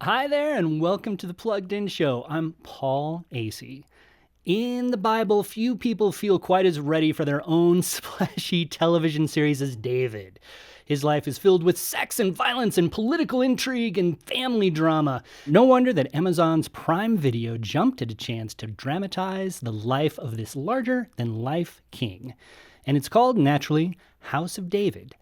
Hi there, and welcome to the Plugged In Show. I'm Paul Asay. In the Bible, few people feel quite as ready for their own splashy television series as David. His life is filled with sex and violence and political intrigue and family drama. No wonder that Amazon's Prime Video jumped at a chance to dramatize the life of this larger-than-life king. And it's called, naturally, House of David.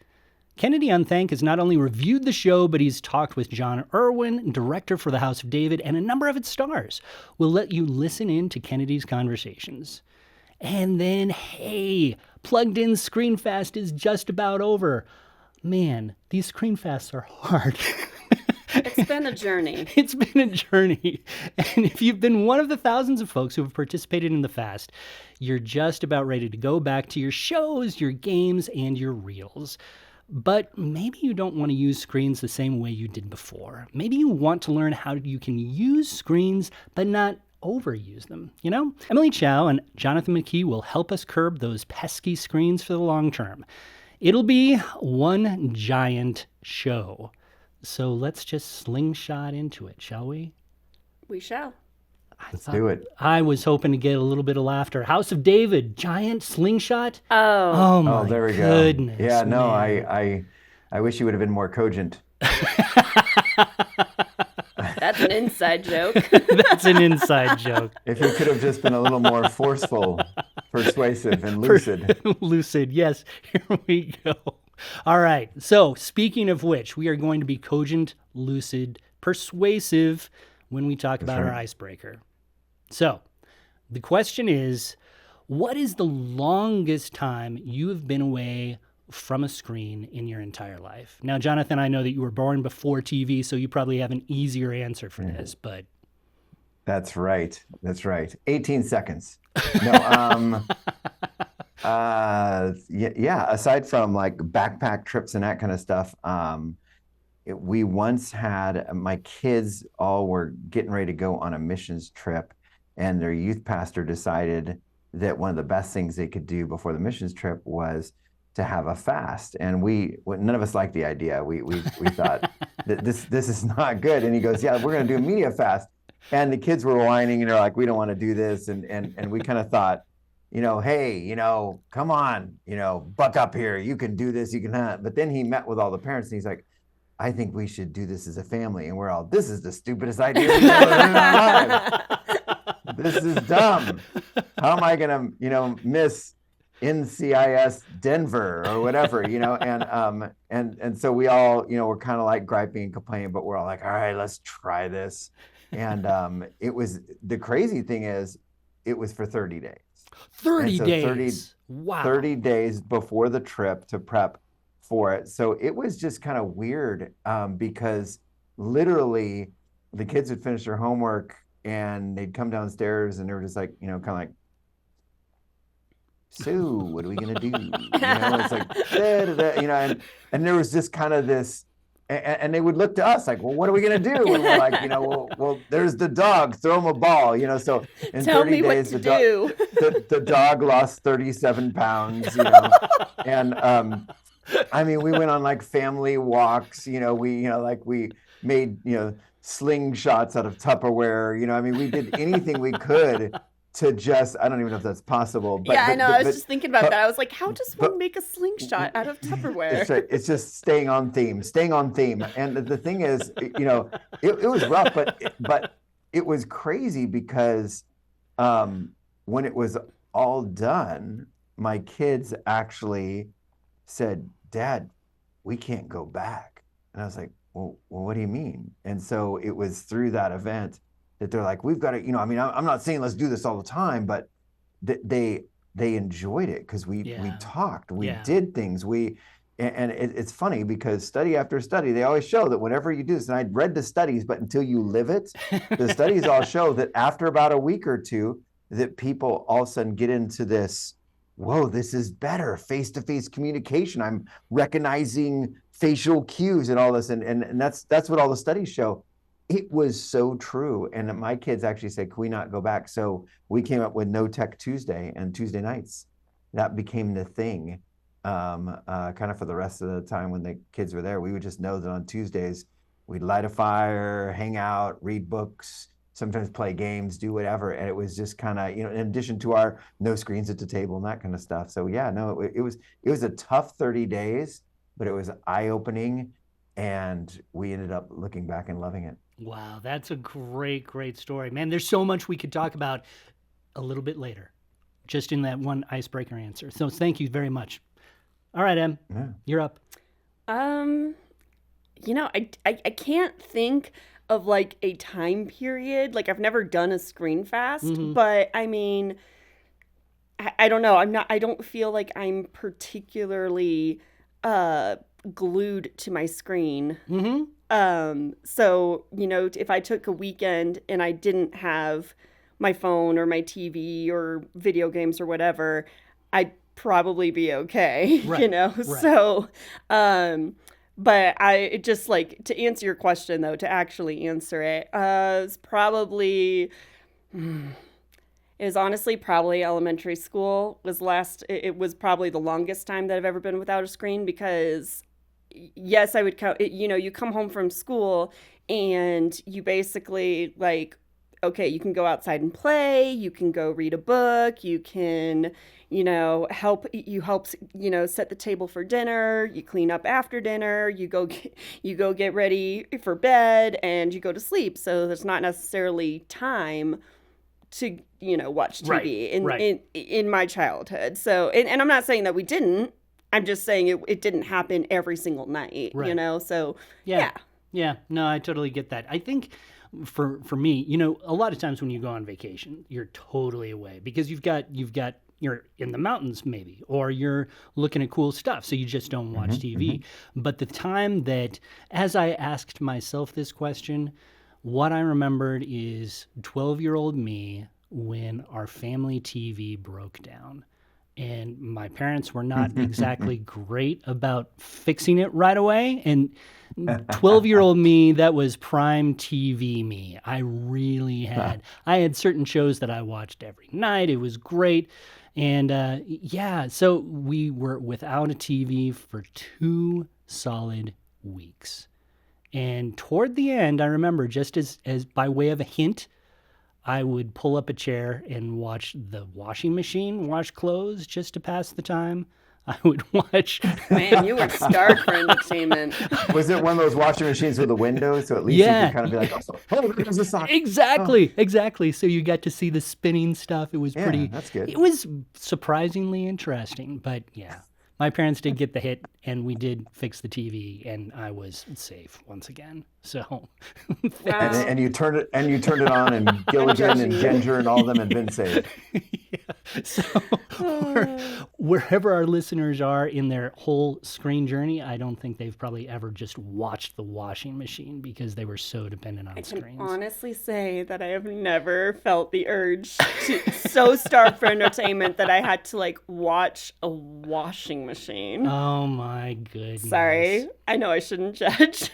Kennedy Unthank has not only reviewed the show, but he's talked with Jon Erwin, director for The House of David, and a number of its stars. We'll let you listen in to Kennedy's conversations. And then, hey, Plugged In Screenfast is just about over. Man, these screenfasts are hard. It's been a journey. It's been a journey. And if you've been one of the thousands of folks who have participated in the fast, you're just about ready to go back to your shows, your games, and your reels. But maybe you don't want to use screens the same way you did before. Maybe you want to learn how you can use screens but not overuse them, you know? Emily Chow and Jonathan McKee will help us curb those pesky screens for the long term. It'll be one giant show. So let's just slingshot into it, shall we? We shall. Let's do it. I was hoping to get a little bit of laughter. House of David, giant slingshot. Oh. Oh my there we goodness. go. Yeah, no, man. I wish you would have been more cogent. That's an inside joke. That's an inside joke. If you could have just been a little more forceful, persuasive, and lucid. Lucid, yes. Here we go. All right. So, speaking of which, we are going to be cogent, lucid, persuasive when we talk about our icebreaker. So, the question is, what is the longest time you have been away from a screen in your entire life? Now, Jonathan, I know that you were born before TV, so you probably have an easier answer for this, but... That's right. 18 seconds. No, yeah, aside from like backpack trips and that kind of stuff, we once had, my kids all were getting ready to go on a missions trip, and their youth pastor decided that one of the best things they could do before the missions trip was to have a fast. And none of us liked the idea. We thought that this is not good. And he goes, yeah, we're going to do a media fast. And the kids were whining and they're like, we don't want to do this. And we kind of thought, hey, come on, buck up here. You can do this. You can not. But then he met with all the parents and he's like, I think we should do this as a family. And we're all, this is the stupidest idea we've ever heard in our lives. This is dumb. How am I going to, miss NCIS Denver or whatever, and so we all, we're kind of like griping and complaining, but we're all like, all right, let's try this. And it was, the crazy thing is, it was for 30 days. 30 days. Wow. 30 days before the trip to prep for it. So it was just kind of weird because literally the kids would finish their homework and they'd come downstairs and they were just like, kind of like, so what are we going to do? It's like, and there was just kind of this, and they would look to us like, well, what are we going to do? And we're like, well, there's the dog, throw him a ball, so in Tell 30 me days, what to do. The dog lost 37 pounds, and I mean, we went on like family walks, we made, slingshots out of Tupperware, I mean, we did anything we could to just, I don't even know if that's possible. But, yeah, I know. I was just thinking about that. I was like, how does one make a slingshot out of Tupperware? That's right. It's just staying on theme. And the thing is, it was rough, but it was crazy because when it was all done, my kids actually said, Dad, we can't go back. And I was like, well, what do you mean? And so it was through that event that they're like, we've got to, I mean, I'm not saying let's do this all the time, but they enjoyed it because we talked, we did things, and it's funny because study after study, they always show that whenever you do this, and I'd read the studies, but until you live it, the studies all show that after about a week or two, that people all of a sudden get into this, whoa, this is better, face-to-face communication. I'm recognizing facial cues and all this, and that's what all the studies show. It was so true. And my kids actually said, can we not go back? So we came up with No Tech Tuesday and Tuesday nights. That became the thing kind of for the rest of the time when the kids were there. We would just know that on Tuesdays, we'd light a fire, hang out, read books, sometimes play games, do whatever. And it was just kind of, in addition to our no screens at the table and that kind of stuff. So yeah, no, it was a tough 30 days, but it was eye-opening, and we ended up looking back and loving it. Wow, that's a great story. Man, there's so much we could talk about a little bit later, just in that one icebreaker answer. So thank you very much. All right, Em, you're up. I can't think of like a time period. Like I've never done a screen fast, but I mean, I don't know. I don't feel like I'm particularly glued to my screen. So, if I took a weekend and I didn't have my phone or my TV or video games or whatever, I'd probably be okay, Right. So, but it just like to answer your question though, to actually answer it, it's probably, is honestly probably elementary school it was probably the longest time that I've ever been without a screen, because yes, I would count, you come home from school and you basically like, okay, you can go outside and play, you can go read a book, you can, help set the table for dinner, you clean up after dinner, you go get ready for bed, and you go to sleep. So there's not necessarily time to, watch TV in my childhood. So, and I'm not saying that we didn't, I'm just saying it didn't happen every single night, so yeah. Yeah, no, I totally get that. I think for me, a lot of times when you go on vacation, you're totally away because you're in the mountains maybe, or you're looking at cool stuff, so you just don't watch TV. But the time that, as I asked myself this question, what I remembered is 12-year-old me when our family TV broke down. And my parents were not exactly great about fixing it right away. And 12-year-old me, that was prime TV me. I had certain shows that I watched every night. It was great. And so we were without a TV for 2 solid weeks. And toward the end, I remember, just as by way of a hint, I would pull up a chair and watch the washing machine wash clothes just to pass the time. I would watch. Man, you were starved for entertainment. Was it one of those washing machines with a window? So at least you could kind of be like, oh, there's a sock. Exactly. So you got to see the spinning stuff. It was pretty. That's good. It was surprisingly interesting, but yeah. My parents did get the hit, and we did fix the TV, and I was safe once again. So, and you turned it on, and Gilligan and Ginger and all of them had been saved. Yeah. So, wherever our listeners are in their whole screen journey, I don't think they've probably ever just watched the washing machine because they were so dependent on screens. I can honestly say that I have never felt the urge to so starved for entertainment that I had to like watch a washing machine. Oh my goodness. Sorry. I know I shouldn't judge.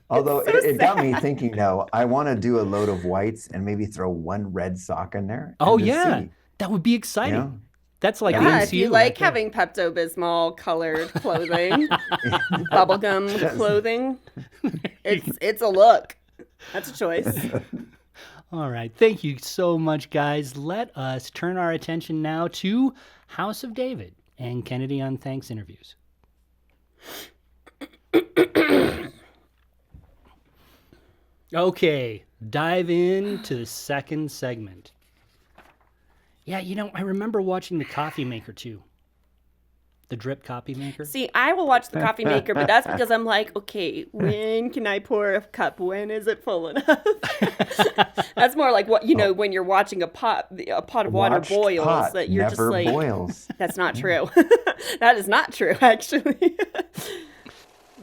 Although it got me thinking though, I want to do a load of whites and maybe throw one red sock in there. Oh yeah. That would be exciting. That's like MCU. If you like having Pepto-Bismol colored clothing, bubblegum clothing, it's a look. That's a choice. All right. Thank you so much, guys. Let us turn our attention now to House of David and Kennedy on Thanks interviews. Okay, dive into the second segment. Yeah, I remember watching The Coffee Maker too. The Drip Coffee Maker. See, I will watch The Coffee Maker, but that's because I'm like, okay, when can I pour a cup? When is it full enough? That's more like what when you're watching a pot of water boils, that you're just like, boils. That's not true. That is not true, actually.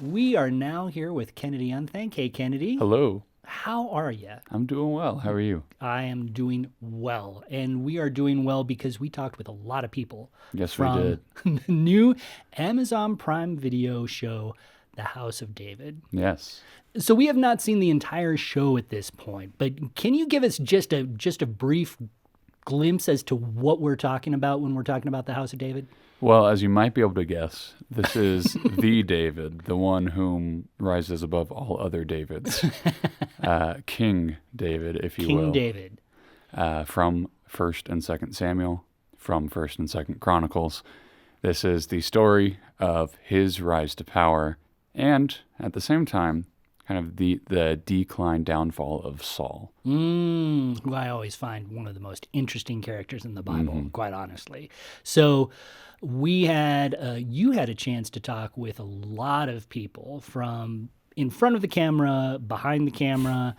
We are now here with Kennedy on Thank. Hey, Kennedy. Hello. How are you? I'm doing well. How are you? I am doing well. And we are doing well because we talked with a lot of people. Yes, we did. The new Amazon Prime Video show, The House of David. Yes. So we have not seen the entire show at this point, but can you give us just a brief glimpse as to what we're talking about when we're talking about the House of David? Well, as you might be able to guess, this is the David, the one whom rises above all other Davids. King David, if you will. King David. From 1st and 2nd Samuel, from 1st and 2nd Chronicles. This is the story of his rise to power and, at the same time, kind of the decline, downfall of Saul. Who I always find one of the most interesting characters in the Bible, quite honestly. So you had a chance to talk with a lot of people from in front of the camera, behind the camera,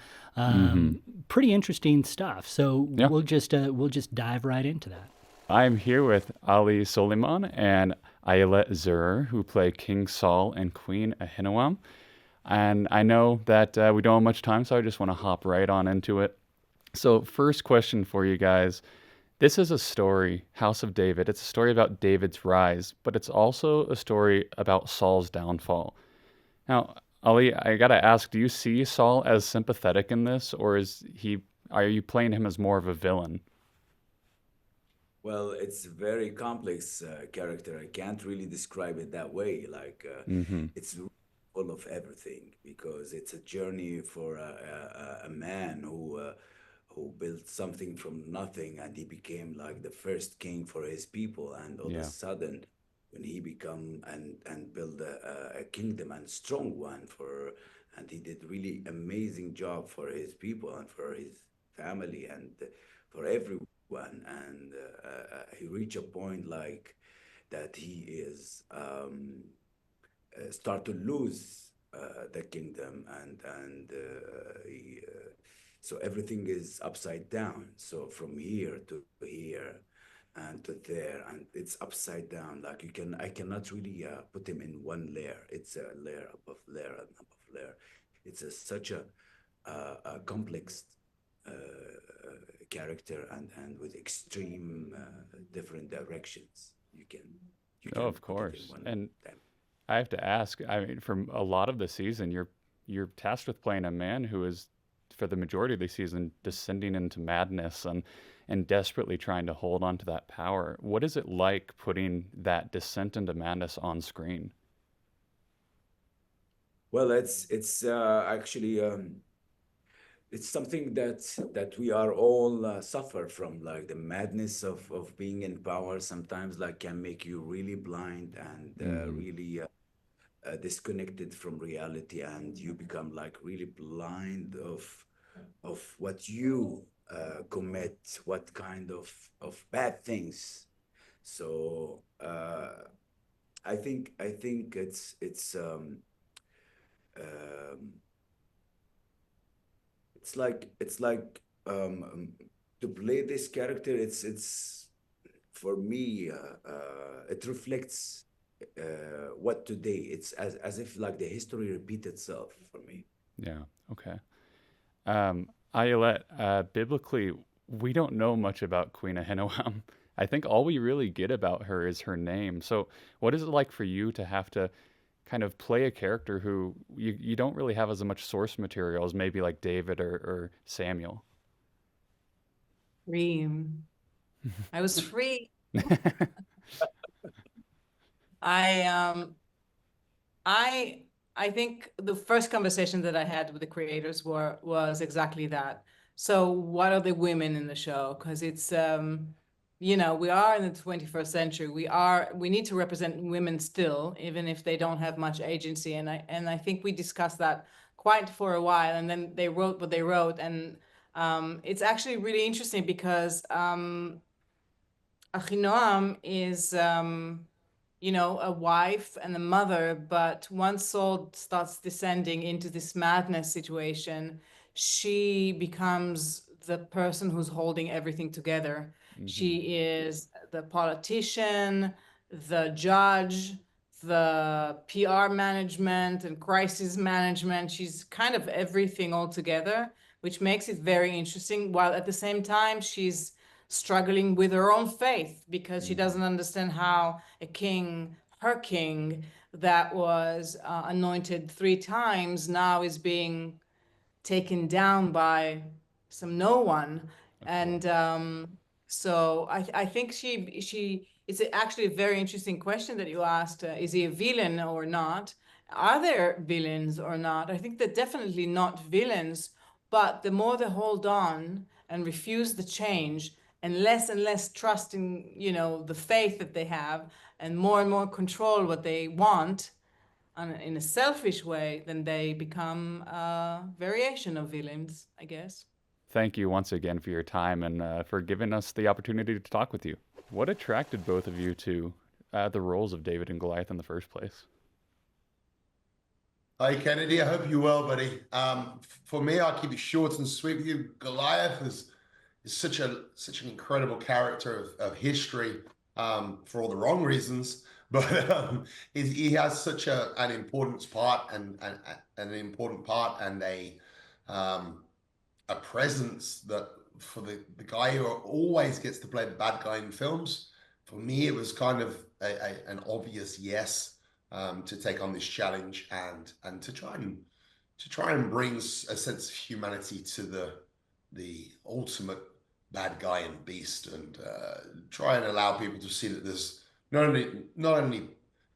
pretty interesting stuff. So Yeah. we'll just dive right into that. I'm here with Ali Soliman and Ayelet Zur, who play King Saul and Queen Ahinoam. And I know that we don't have much time, so I just want to hop right on into it. So first question for you guys. This is a story, House of David. It's a story about David's rise, but it's also a story about Saul's downfall. Now, Ali, I got to ask, do you see Saul as sympathetic in this, or are you playing him as more of a villain? Well, it's a very complex character. I can't really describe it that way. It's full of everything because it's a journey for a man who built something from nothing, and he became like the first king for his people. And all of a Yeah. sudden, when he become and build a kingdom and strong one and he did really amazing job for his people and for his family and for everyone. And he reached a point like that he is start to lose the kingdom so everything is upside down. So from here to here and to there, and it's upside down. Like I cannot really put him in one layer. It's a layer above layer and above layer. It's such a complex character and with extreme different directions. You can Oh, of put it in course. one And time. I have to ask, I mean, for a lot of the season, you're tasked with playing a man who is, for the majority of the season, descending into madness and desperately trying to hold on to that power. What is it like putting that descent into madness on screen? Well, it's actually it's something that we are all suffer from, like the madness of being in power. Sometimes, like, can make you really blind and really disconnected from reality, and you become like really blind of what you commit, what kind of bad things. So I think um, it's like to play this character. It's for me. It reflects what today. It's as if like the history repeat itself for me. Yeah. Okay. Ayelet, biblically, we don't know much about Queen Ahinoam. I think all we really get about her is her name. So, what is it like for you to have to kind of play a character who you don't really have as much source material as maybe like David or Samuel? Dream. I was free. I I think the first conversation that I had with the creators was exactly that. So what are the women in the show? Because it's we are in the 21st century. We need to represent women still, even if they don't have much agency. And I think we discussed that quite for a while. And then they wrote what they wrote. And it's actually really interesting because Achinoam is a wife and a mother, but once Saul starts descending into this madness situation, she becomes the person who's holding everything together. She is the politician, the judge, the PR management and crisis management. She's kind of everything all together, which makes it very interesting, while at the same time she's struggling with her own faith because she doesn't understand how her king that was anointed 3 times now is being taken down by some no one. Of And course. So I think it's actually a very interesting question that you asked. Is he a villain or not? Are there villains or not? I think they're definitely not villains, but the more they hold on and refuse the change and less trust in, the faith that they have, and more control what they want in a selfish way, then they become a variation of villains, I guess. Thank you once again for your time and for giving us the opportunity to talk with you. What attracted both of you to the roles of David and Goliath in the first place? Hi, Kennedy. I hope you're well, buddy. For me, I'll keep it short and sweet with you. Goliath is such an incredible character of history, for all the wrong reasons, but he has such an important part and a presence that for the guy who always gets to play the bad guy in films. For me, it was kind of an obvious yes, to take on this challenge and to try and bring a sense of humanity to the ultimate bad guy and beast, and try and allow people to see that there's not only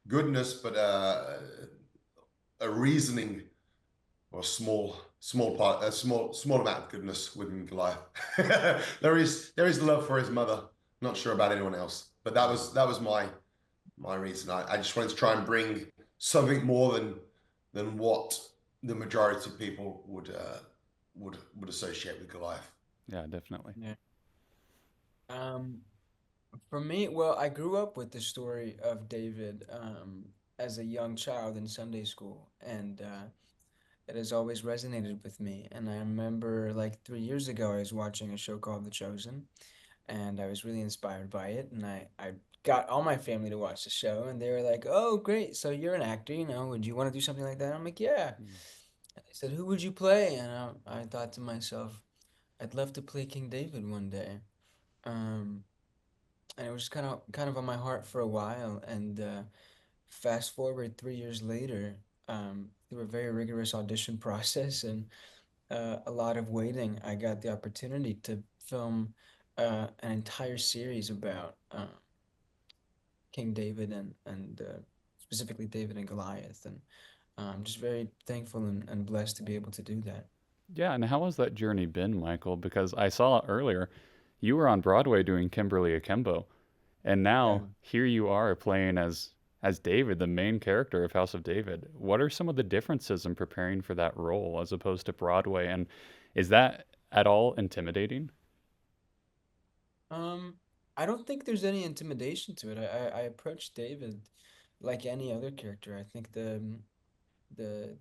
goodness, but a reasoning, or a small amount of goodness within Goliath. there is love for his mother. Not sure about anyone else, but that was my reason. I just wanted to try and bring something more than what the majority of people would associate with Goliath. Yeah, definitely. Yeah. For me, well, I grew up with the story of David as a young child in Sunday school, and it has always resonated with me. And I remember like 3 years ago, I was watching a show called The Chosen, and I was really inspired by it. And I got all my family to watch the show, and they were like, "Oh, great! So you're an actor, would you want to do something like that?" I'm like, "Yeah." And they said, "Who would you play?" And I thought to myself, I'd love to play King David one day. Um, and it was kind of on my heart for a while. And fast forward 3 years later, through a very rigorous audition process and a lot of waiting, I got the opportunity to film an entire series about King David and specifically David and Goliath. And I'm just very thankful and blessed to be able to do that. Yeah, and how has that journey been, Michael? Because I saw earlier you were on Broadway doing Kimberly Akimbo, and now here you are playing as David, the main character of House of David. What are some of the differences in preparing for that role as opposed to Broadway? And is that at all intimidating? Um, I don't think there's any intimidation to it. I approach David like any other character. I think the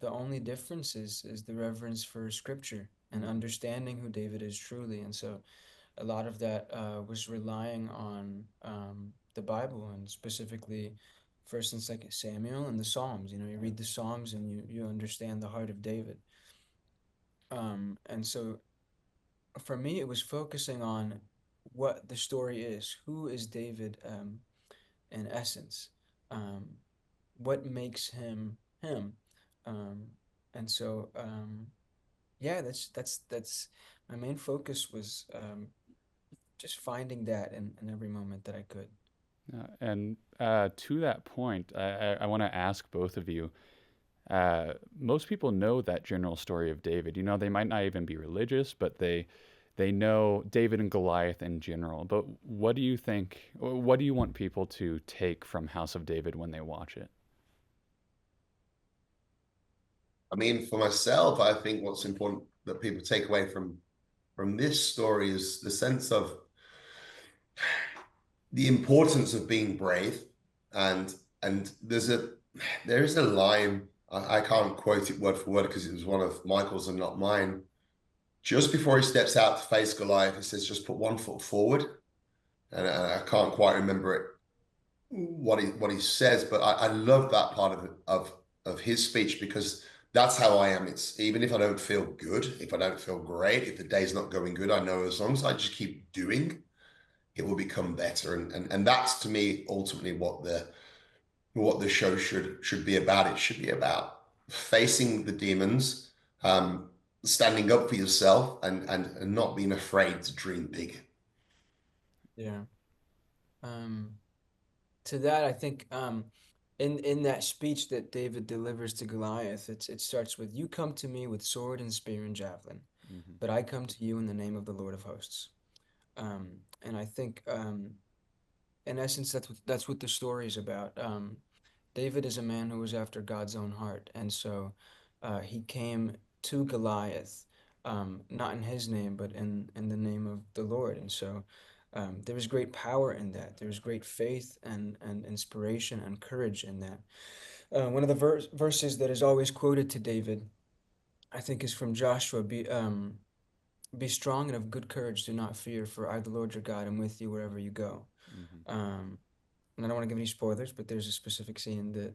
only difference is the reverence for scripture and understanding who David is truly. And so a lot of that was relying on the Bible, and specifically First and Second Samuel and the Psalms. You read the Psalms and you understand the heart of David. And so for me, it was focusing on what the story is. Who is David in essence? Um, what makes him him? Um, and so yeah, that's my main focus was just finding that in every moment that I could. And to that point, I want to ask both of you. Most people know that general story of David. They might not even be religious, but they know David and Goliath in general. But what do you think? What do you want people to take from House of David when they watch it? I mean, for myself, I think what's important that people take away from this story is the sense of the importance of being brave, and there is a line, I can't quote it word for word because it was one of Michael's and not mine. Just before he steps out to face Goliath, he says, "Just put one foot forward," and I can't quite remember it what he says, but I love that part of his speech, because that's how I am. It's even if I don't feel good, if I don't feel great, if the day's not going good, I know as long as I just keep doing, it will become better. And that's, to me, ultimately what the show should be about. It should be about facing the demons, standing up for yourself, and not being afraid to dream big. Yeah. To that, I think in that speech that David delivers to Goliath, it starts with, "You come to me with sword and spear and javelin, Hmm. but I come to you in the name of the Lord of hosts." And I think in essence that's what the story is about. David is a man who was after God's own heart, and so he came to Goliath, not in his name, but in the name of the Lord. And so there is great power in that. There is great faith and inspiration and courage in that. One of the verses that is always quoted to David, I think, is from Joshua. Be strong and of good courage. Do not fear, for I, the Lord your God, am with you wherever you go. Hmm. And I don't want to give any spoilers, but there's a specific scene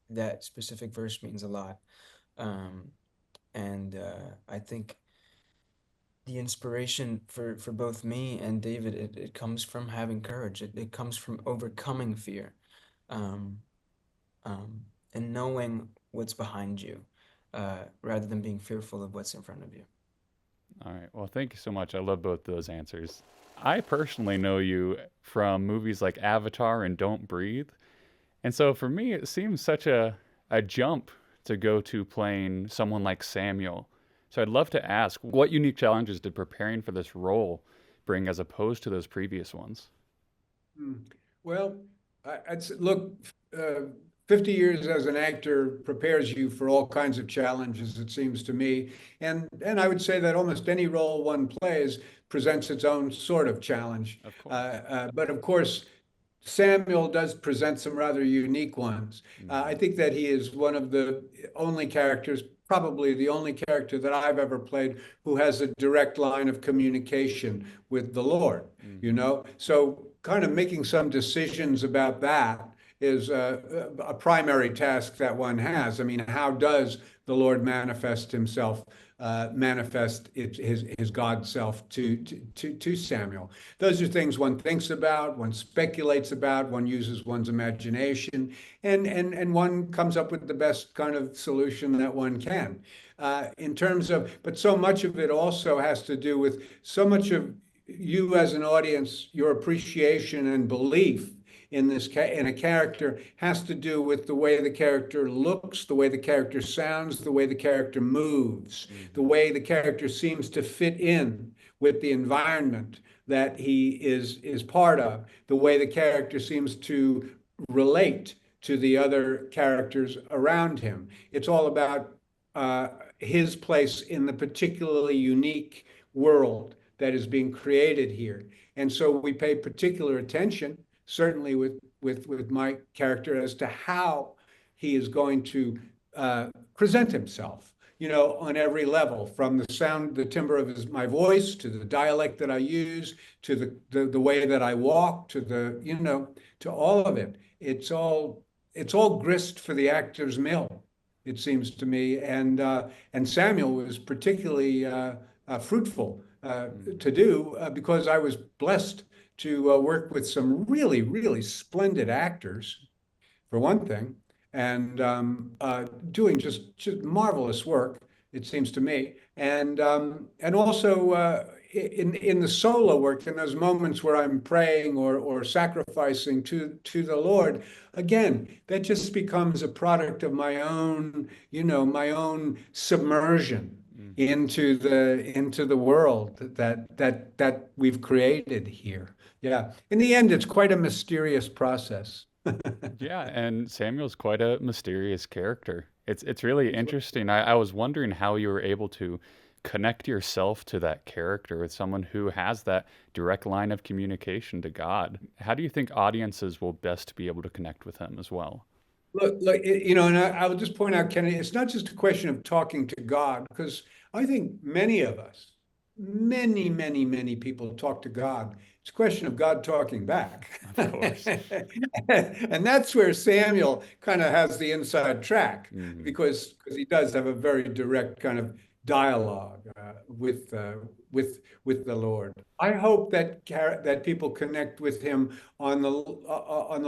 that specific verse means a lot. Um, and I think the inspiration for both me and David, it comes from having courage. It comes from overcoming fear, um, um, and knowing what's behind you, rather than being fearful of what's in front of you. All right. Well, thank you so much. I love both those answers. I personally know you from movies like Avatar and Don't Breathe. And so for me, it seems such a jump to go to playing someone like Samuel. So I'd love to ask, what unique challenges did preparing for this role bring as opposed to those previous ones? Mm. Well, look, uh, 50 years as an actor prepares you for all kinds of challenges, it seems to me. And I would say that almost any role one plays presents its own sort of challenge. Of course. But of course, Samuel does present some rather unique ones. I Hmm. think that he is one of the only characters, probably the only character that I've ever played who has a direct line of communication with the Lord, you Hmm. know? So kind of making some decisions about that is a primary task that one has. I mean, how does the Lord manifest himself, his God self to Samuel? Those are things one thinks about, one speculates about, one uses one's imagination, and one comes up with the best kind of solution that one can. In terms of, but so much of it also has to do with so much of you as an audience, your appreciation and belief in in a character has to do with the way the character looks, the way the character sounds, the way the character moves, the Hmm. way the character seems to fit in with the environment that he is part of, the way the character seems to relate to the other characters around him. It's all about uh, his place in the particularly unique world that is being created here. And so we pay particular attention, certainly with my character, as to how he is going to present himself, you know, on every level, from the sound, the timbre of my voice, to the dialect that I use, to the way that I walk, to to all of it. It's all grist for the actor's mill, it seems to me. And Samuel was particularly fruitful to do because I was blessed to work with some really, really splendid actors, for one thing, and doing just marvelous work, it seems to me. And also in the solo work, in those moments where I'm praying or sacrificing to the Lord, again, that just becomes a product of my own, my own submersion Hmm. into the world that we've created here. Yeah. In the end, it's quite a mysterious process. Yeah, and Samuel's quite a mysterious character. It's really interesting. I was wondering how you were able to connect yourself to that character with someone who has that direct line of communication to God. How do you think audiences will best be able to connect with him as well? Look, and I will just point out, Kennedy, it's not just a question of talking to God, because I think many of us, many, many, many people talk to God. It's a question of God talking back. Of course. And that's where Samuel kind of has the inside track, Hmm. because he does have a very direct kind of dialogue with the Lord. I hope that people connect with him on the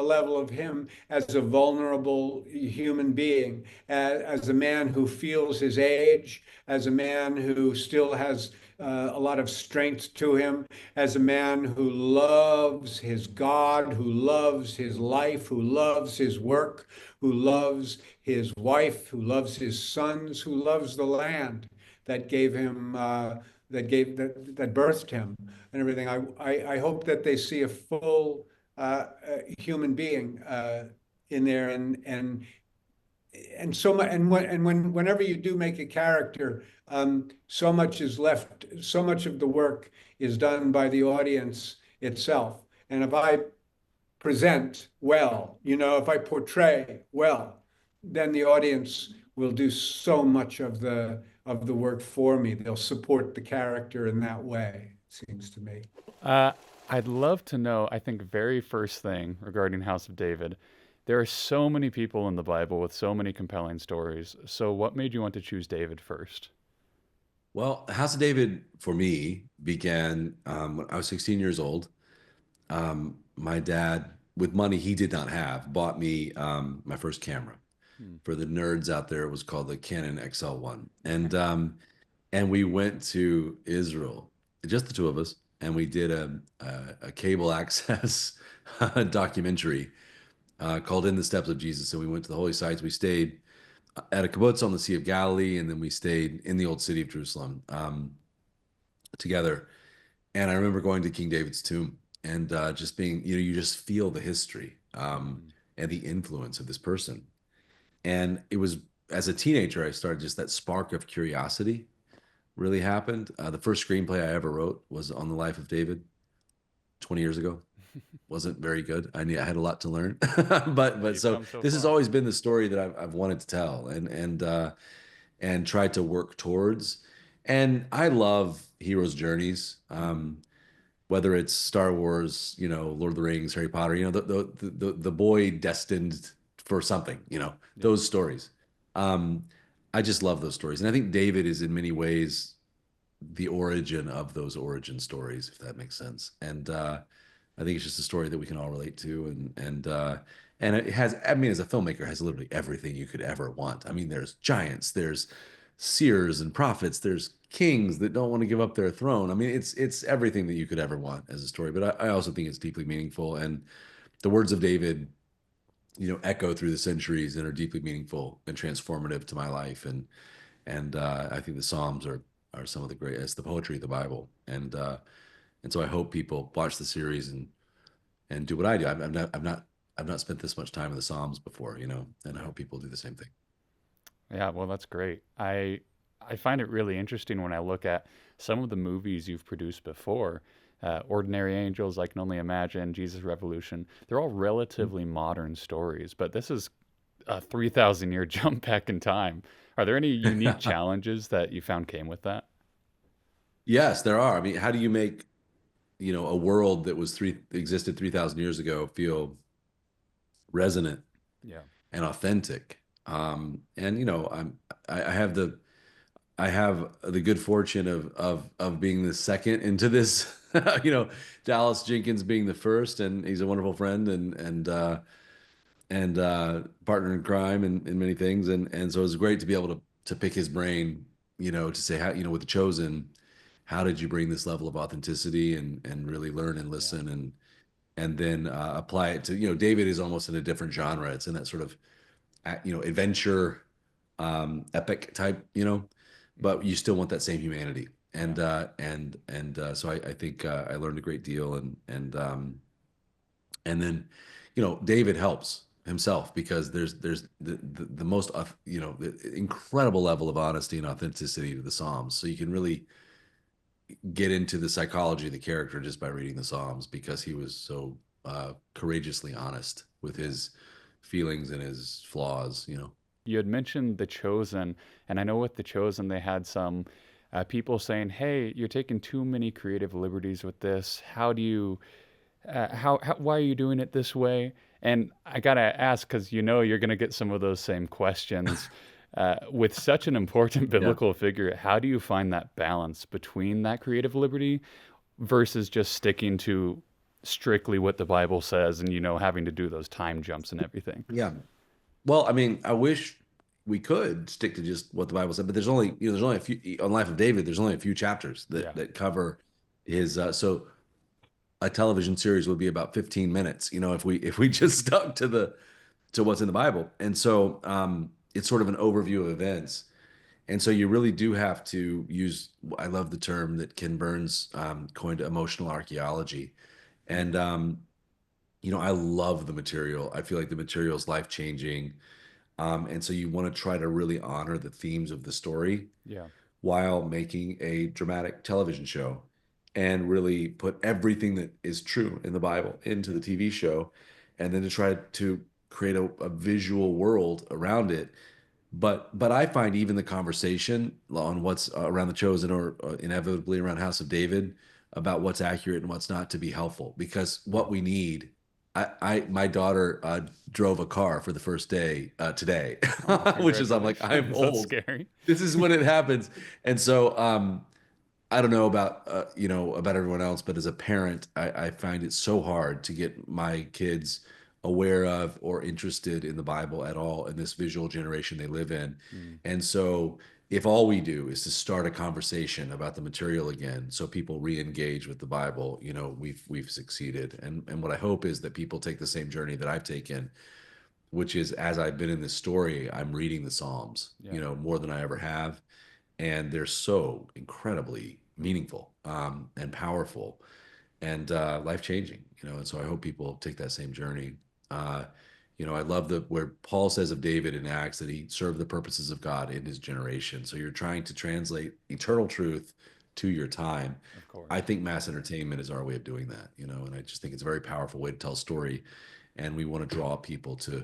level of him as a vulnerable human being, as a man who feels his age, as a man who still has a lot of strength to him as a man who loves his God, who loves his life, who loves his work, who loves his wife, who loves his sons, who loves the land that gave him that birthed him and everything. I hope that they see a full human being in there, and so much, whenever you do make a character, so much is left, so much of the work is done by the audience itself. And if I present well, if I portray well, then the audience will do so much of the work for me. They'll support the character in that way, it seems to me. I'd love to know, I think, very first thing regarding House of David. There are so many people in the Bible with so many compelling stories. So, what made you want to choose David first? Well, House of David for me began when I was 16 years old. My dad, with money he did not have, bought me my first camera. For the nerds out there, it was called the Canon XL1. And we went to Israel, just the two of us, and we did a cable access documentary called In the Steps of Jesus. So we went to the holy sites. We stayed at a kibbutz on the Sea of Galilee, and then we stayed in the old city of Jerusalem together. And I remember going to King David's tomb and just being, you just feel the history and the influence of this person. And it was, as a teenager, I started just that spark of curiosity really happened. The first screenplay I ever wrote was on the life of David 20 years ago. Wasn't very good. I had a lot to learn, but so this has always been the story that I've wanted to tell and tried to work towards. And I love heroes' journeys, whether it's Star Wars, Lord of the Rings, Harry Potter, the boy destined for something, those stories. I just love those stories, and I think David is in many ways the origin of those origin stories, if that makes sense. And I think it's just a story that we can all relate to, and it has, I mean, as a filmmaker, it has literally everything you could ever want. I mean, there's giants, there's seers and prophets, there's kings that don't want to give up their throne. I mean, it's everything that you could ever want as a story. But I also think it's deeply meaningful, and the words of David, echo through the centuries and are deeply meaningful and transformative to my life. And I think the Psalms are some of the greatest, the poetry of the Bible. And so I hope people watch the series and do what I do. I've not spent this much time in the Psalms before, and I hope people do the same thing. Yeah, well, that's great. I find it really interesting when I look at some of the movies you've produced before. Ordinary Angels, I Can Only Imagine, Jesus Revolution. They're all relatively modern stories, but this is a 3,000-year jump back in time. Are there any unique challenges that you found came with that? Yes, there are. I mean, how do you make, a world that existed 3,000 years ago feel resonant and authentic? I have the good fortune of being the second into this, Dallas Jenkins being the first, and he's a wonderful friend and partner in crime in many things. And so it was great to be able to pick his brain, to say how, with The Chosen, how did you bring this level of authenticity and really learn and listen and then apply it to, David is almost in a different genre. It's in that sort of, adventure, epic type, but you still want that same humanity. And so I think I learned a great deal, and then, David helps himself because there's the most, the incredible level of honesty and authenticity to the Psalms. So you can really get into the psychology of the character just by reading the Psalms, because he was so courageously honest with his feelings and his flaws. You had mentioned The Chosen, and I know with The Chosen they had some people saying, "Hey, you're taking too many creative liberties with this. How do you, why are you doing it this way?" And I gotta ask, because you're gonna get some of those same questions. With such an important biblical figure, how do you find that balance between that creative liberty versus just sticking to strictly what the Bible says and, having to do those time jumps and everything? Yeah. Well, I mean, I wish we could stick to just what the Bible said, but there's only a few on Life of David. There's only a few chapters that cover his. So a television series would be about 15 minutes. If we just stuck to what's in the Bible, and so it's sort of an overview of events. And so you really do have to use, I love the term that Ken Burns coined, emotional archaeology. And, I love the material. I feel like the material is life-changing. And so you want to try to really honor the themes of the story while making a dramatic television show and really put everything that is true in the Bible into the TV show, and then to try to create a visual world around it. But I find even the conversation on what's around The Chosen or inevitably around House of David about what's accurate and what's not to be helpful, because what we need, my daughter drove a car for the first day today, which is, I'm like, I'm old. That's scary. This is when it happens. And so I don't know about about everyone else, but as a parent, I find it so hard to get my kids aware of or interested in the Bible at all in this visual generation they live in. And so if all we do is to start a conversation about the material again, so people re-engage with the Bible, we've succeeded. And what I hope is that people take the same journey that I've taken, which is, as I've been in this story, I'm reading the Psalms, more than I ever have. And they're so incredibly meaningful and powerful and life-changing, and so I hope people take that same journey. I love where Paul says of David in Acts that he served the purposes of God in his generation. So you're trying to translate eternal truth to your time. Of course. I think mass entertainment is our way of doing that, and I just think it's a very powerful way to tell a story. And we want to draw people to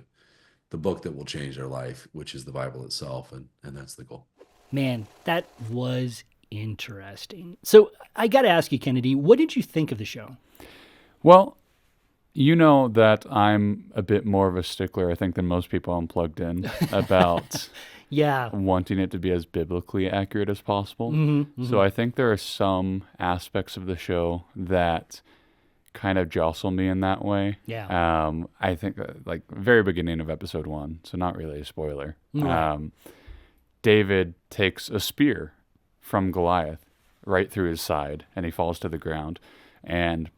the book that will change their life, which is the Bible itself. And that's the goal. Man, that was interesting. So I got to ask you, Kennedy, what did you think of the show? Well, you know that I'm a bit more of a stickler, I think, than most people on Plugged In about wanting it to be as biblically accurate as possible. So I think there are some aspects of the show that kind of jostle me in that way. I think like very beginning of episode 1, so not really a spoiler. David takes a spear from Goliath right through his side, and he falls to the ground. And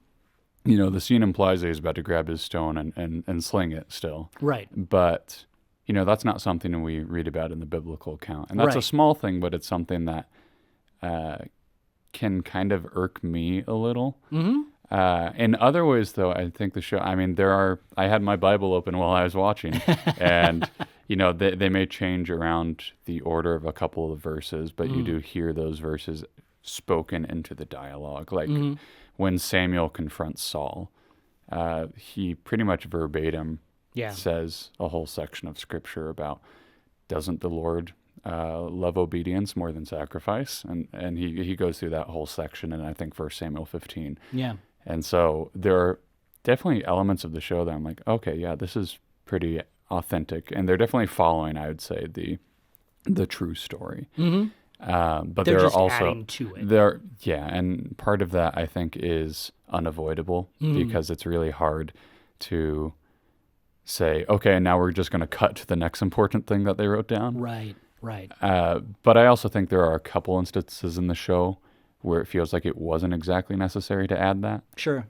the scene implies that he's about to grab his stone and sling it still. Right. But, that's not something we read about in the biblical account. And that's a small thing, but it's something that can kind of irk me a little. In other ways, though, I think the show, I had my Bible open while I was watching, and, they may change around the order of a couple of verses, but you do hear those verses spoken into the dialogue. Like, when Samuel confronts Saul, he pretty much verbatim says a whole section of scripture about, doesn't the Lord love obedience more than sacrifice? And he goes through that whole section in, I think, 1 Samuel 15. And so there are definitely elements of the show that I'm like, okay, yeah, this is pretty authentic. And they're definitely following, I would say, the true story. But they're there just are also adding to it. And part of that I think is unavoidable because it's really hard to say, okay, now we're just going to cut to the next important thing that they wrote down. Right. But I also think there are a couple instances in the show where it feels like it wasn't exactly necessary to add that. Sure.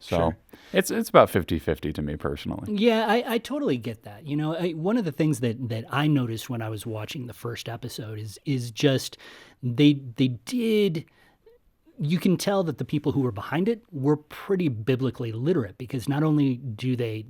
It's about 50-50 to me personally. Yeah, I totally get that. One of the things that I noticed when I was watching the first episode is just they did. You can tell that the people who were behind it were pretty biblically literate, because not only do they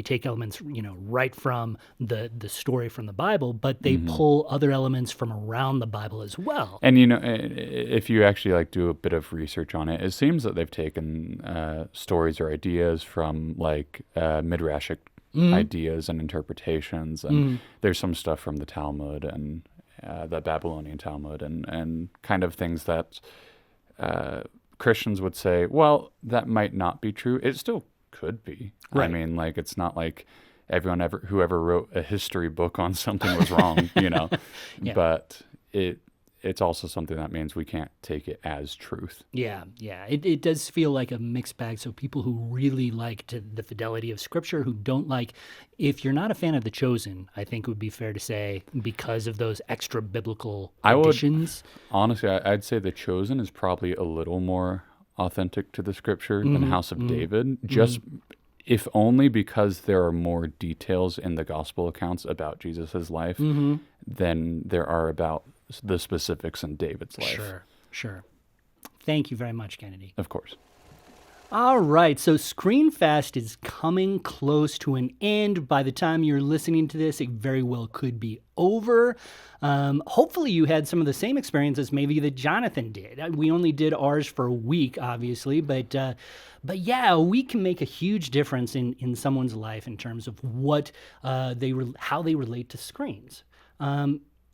take elements right from the story from the Bible, but they pull other elements from around the Bible as well. And if you actually do a bit of research on it, it seems that they've taken stories or ideas from midrashic ideas and interpretations, and there's some stuff from the Talmud and the Babylonian Talmud and kind of things that Christians would say, well, that might not be true. It still could be. Right. It's not like whoever wrote a history book on something was wrong, Yeah. But it it's also something that means we can't take it as truth. Yeah, yeah. It does feel like a mixed bag. So people who really like the fidelity of Scripture, who don't like, if you're not a fan of The Chosen, I think it would be fair to say, because of those extra biblical additions. Honestly, I'd say The Chosen is probably a little more authentic to the Scripture than House of David. Just if only because there are more details in the gospel accounts about Jesus's life than there are about the specifics in David's life. Sure. Thank you very much, Kennedy. Of course. All right, so ScreenFast is coming close to an end. By the time you're listening to this, it very well could be over. Hopefully you had some of the same experiences maybe that Jonathan did. We only did ours for a week, obviously, but yeah, a week can make a huge difference in someone's life in terms of what how they relate to screens.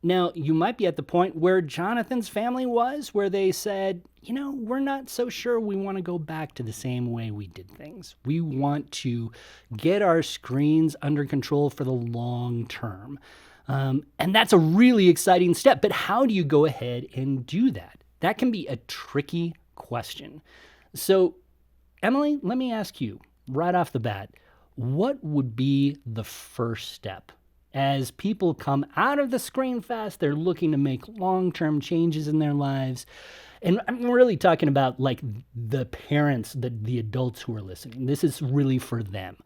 Now, you might be at the point where Jonathan's family was, where they said, we're not so sure we want to go back to the same way we did things. We want to get our screens under control for the long term. And that's a really exciting step. But how do you go ahead and do that? That can be a tricky question. So, Emily, let me ask you right off the bat, what would be the first step? As people come out of the ScreenFast, they're looking to make long-term changes in their lives. And I'm really talking about like the parents, the adults who are listening. This is really for them.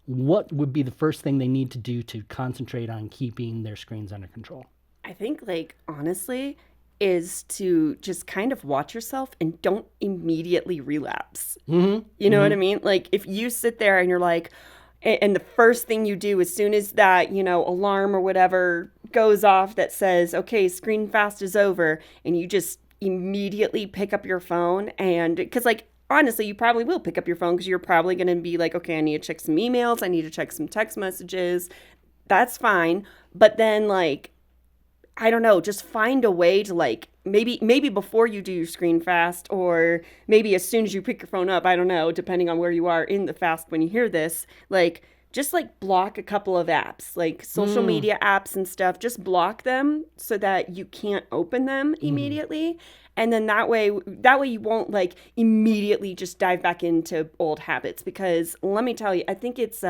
What would be the first thing they need to do to concentrate on keeping their screens under control? I think, honestly, is to just kind of watch yourself and don't immediately relapse. You know what I mean? Like, if you sit there and you're like, and the first thing you do as soon as that, alarm or whatever goes off that says, okay, ScreenFast is over, and you just immediately pick up your phone, and because honestly, you probably will pick up your phone because you're probably going to be like, okay, I need to check some emails, I need to check some text messages. That's fine. But then I don't know, just find a way to maybe before you do your ScreenFast, or maybe as soon as you pick your phone up, I don't know, depending on where you are in the fast when you hear this, just block a couple of apps, social media apps and stuff, just block them so that you can't open them immediately. And then that way you won't immediately just dive back into old habits, because let me tell you, I think it's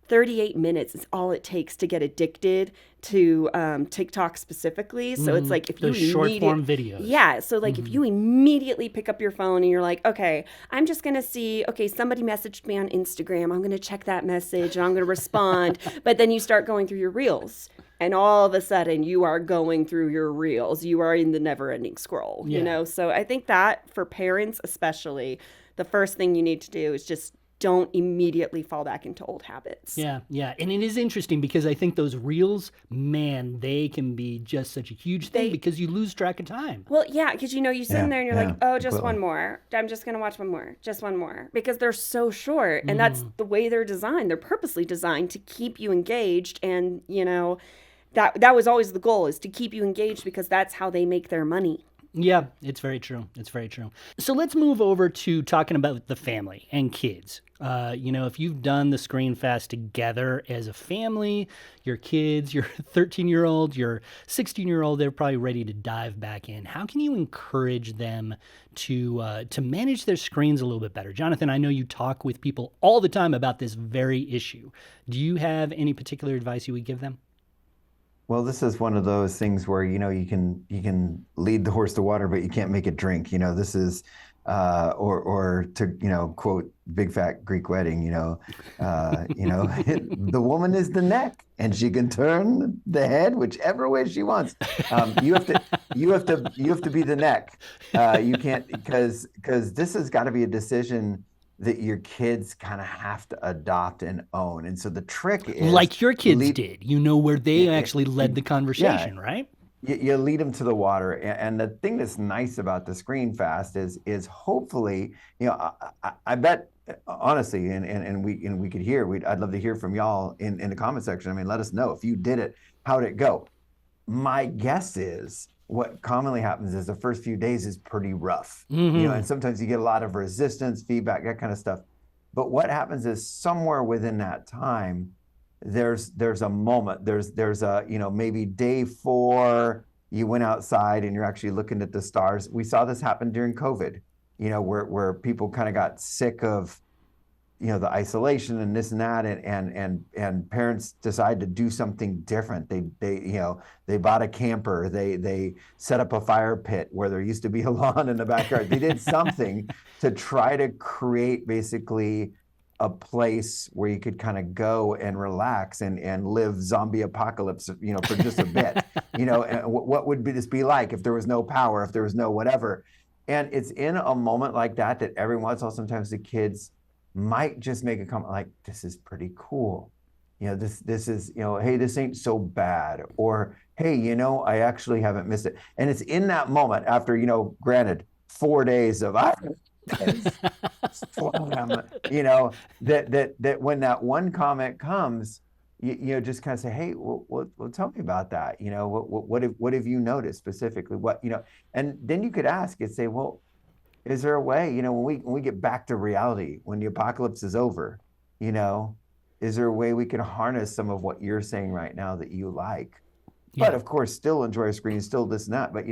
38 minutes is all it takes to get addicted to TikTok specifically. So it's if those you short form videos. Yeah. So if you immediately pick up your phone and you're like, okay, I'm just going to see, okay, somebody messaged me on Instagram. I'm going to check that message and I'm going to respond. But then you start going through your reels. And all of a sudden you are going through your reels. You are in the never ending scroll, So I think that for parents especially, the first thing you need to do is just don't immediately fall back into old habits. Yeah. And it is interesting because I think those reels, man, they can be just such a huge thing because you lose track of time. Well, yeah, because you sit in there and you're like, oh, just completely. one more. I'm just going to watch one more. Just one more. Because they're so short. And that's the way they're designed. They're purposely designed to keep you engaged. And, that was always the goal, is to keep you engaged, because that's how they make their money. Yeah, it's very true. So let's move over to talking about the family and kids. If you've done the ScreenFast together as a family, your kids, your 13-year-old, your 16-year-old, they're probably ready to dive back in. How can you encourage them to manage their screens a little bit better? Jonathan, I know you talk with people all the time about this very issue. Do you have any particular advice you would give them? Well, this is one of those things where you can lead the horse to water, but you can't make it drink. This is or to quote Big Fat Greek Wedding. The woman is the neck, and she can turn the head whichever way she wants. You have to be the neck. You can't, because this has got to be a decision that your kids kind of have to adopt and own. And so the trick is, like your kids did, where they actually led the conversation, right? You lead them to the water. And the thing that's nice about the ScreenFast is hopefully, I bet, honestly, and we could hear, I'd love to hear from y'all in the comment section. I mean, let us know if you did it, how'd it go? My guess is, what commonly happens is the first few days is pretty rough, and sometimes you get a lot of resistance, feedback, that kind of stuff. But what happens is somewhere within that time, there's a moment, there's a, maybe day 4, you went outside and you're actually looking at the stars. We saw this happen during COVID, where people kind of got sick of, the isolation and this and that, and parents decide to do something different. They bought a camper, they set up a fire pit where there used to be a lawn in the backyard. They did something to try to create basically a place where you could kind of go and relax and live zombie apocalypse, for just a bit. And what would this be like if there was no power, if there was no whatever? And it's in a moment like that every once in a while, sometimes the kids might just make a comment like, this is pretty cool. This is, hey, this ain't so bad. Or, hey, I actually haven't missed it. And it's in that moment after, granted, 4 days of, that when that one comment comes, just kind of say, hey, well, tell me about that. What have you noticed specifically? And then you could ask and say, well, is there a way, when we get back to reality, when the apocalypse is over, is there a way we can harness some of what you're saying right now that you like? Yeah. But of course, still enjoy a screen, still this and that. But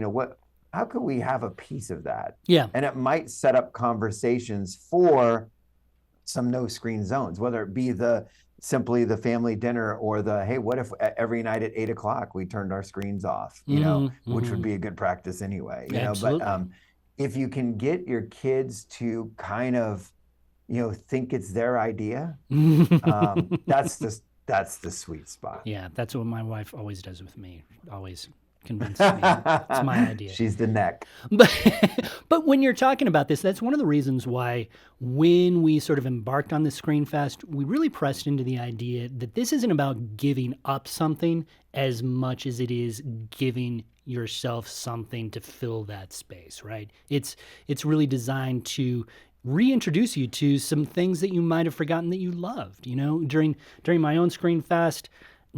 how can we have a piece of that? Yeah. And it might set up conversations for some no screen zones, whether it be simply the family dinner or hey, what if every night at 8:00 we turned our screens off, which would be a good practice anyway, Absolutely. But if you can get your kids to kind of, think it's their idea, that's the sweet spot. Yeah, that's what my wife always does with me. Always convinces me it's my idea. She's the neck. But when you're talking about this, that's one of the reasons why when we sort of embarked on the Screen Fest, we really pressed into the idea that this isn't about giving up something as much as it is giving yourself something to fill that space, right? It's really designed to reintroduce you to some things that you might have forgotten that you loved. During my own Screen Fest,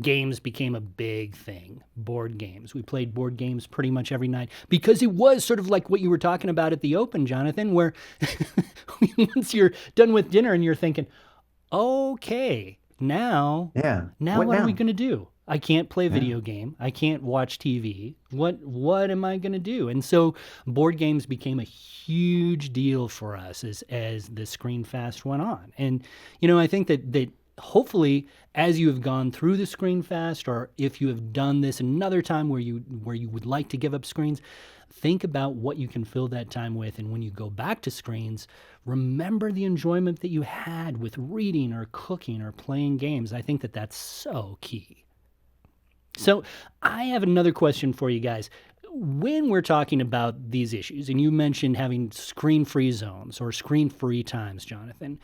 games became a big thing. Board games. We played board games pretty much every night because it was sort of like what you were talking about at the Open, Jonathan, where once you're done with dinner and you're thinking, okay, now what are we going to do? I can't play a video game. I can't watch TV. What am I going to do? And so board games became a huge deal for us as the Screen Fest went on. And, I think that hopefully as you have gone through the Screen Fest, or if you have done this another time where you would like to give up screens, think about what you can fill that time with. And when you go back to screens, remember the enjoyment that you had with reading or cooking or playing games. I think that that's so key. So I have another question for you guys. When we're talking about these issues, and you mentioned having screen-free zones or screen-free times, Jonathan,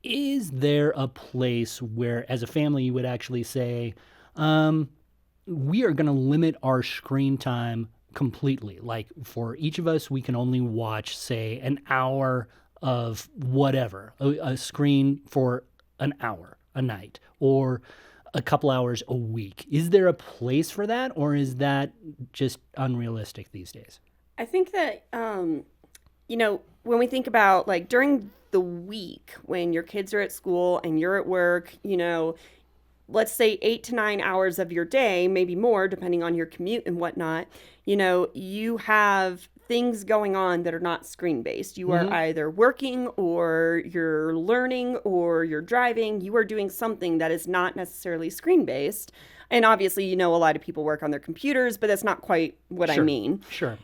is there a place where, as a family, you would actually say, we are going to limit our screen time completely? Like, for each of us, we can only watch, say, an hour of whatever, a screen for an hour a night, or a couple hours a week. Is there a place for that, or is that just unrealistic these days? I think that, when we think about like during the week when your kids are at school and you're at work, let's say 8 to 9 hours of your day, maybe more, depending on your commute and whatnot, you have things going on that are not screen-based. You are either working or you're learning or you're driving. You are doing something that is not necessarily screen-based. And obviously, a lot of people work on their computers, but that's not quite what I mean. Sure.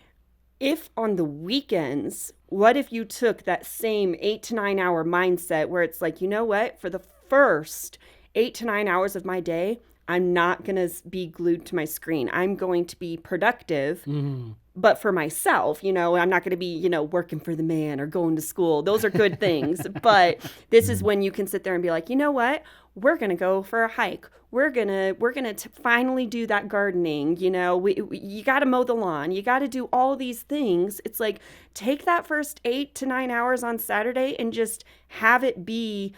If on the weekends, what if you took that same 8 to 9 hour mindset where it's like, you know what, for the first 8 to 9 hours of my day, I'm not going to be glued to my screen. I'm going to be productive, but for myself, I'm not going to be, working for the man or going to school. Those are good things. But this is when you can sit there and be like, you know what? We're going to go for a hike. We're going to finally do that gardening. You got to mow the lawn. You got to do all these things. It's like, take that first 8 to 9 hours on Saturday and just have it be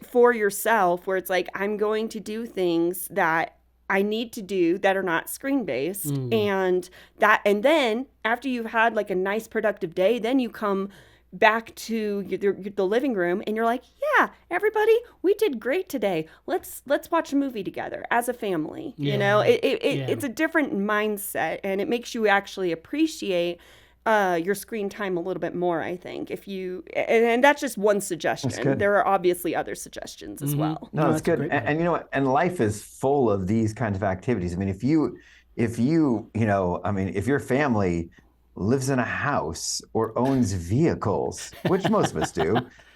for yourself, where it's like, I'm going to do things that I need to do that are not screen-based. And then after you've had like a nice productive day, then you come back to the living room and you're like, yeah, everybody, we did great today. Let's watch a movie together as a family. You know, it's a different mindset, and it makes you actually appreciate your screen time a little bit more, I think. If you and that's just one suggestion. There are obviously other suggestions as well. No, that's good. And you know what? And life is full of these kinds of activities. I mean, if you know, I mean, if your family lives in a house or owns vehicles, which most of us do,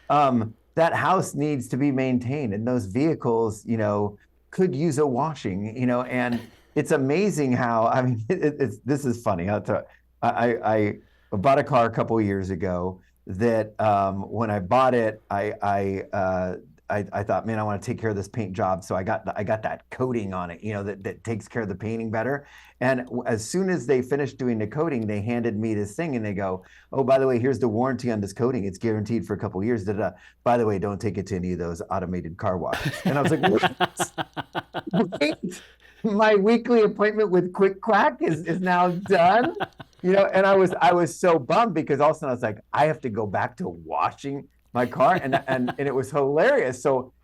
that house needs to be maintained, and those vehicles, you know, could use a washing, you know. And it's amazing how, I mean, this is funny. I bought a car a couple of years ago that when I bought it, I thought, man, I want to take care of this paint job. So I got that coating on it, you know, that takes care of the painting better. And as soon as they finished doing the coating, they handed me this thing and they go, oh, by the way, here's the warranty on this coating. It's guaranteed for a couple of years. By the way, don't take it to any of those automated car washes. And I was like, what? Wait, my weekly appointment with Quick Quack is now done? You know, and I was so bummed because all of a sudden I was like, I have to go back to washing my car, and it was hilarious. So,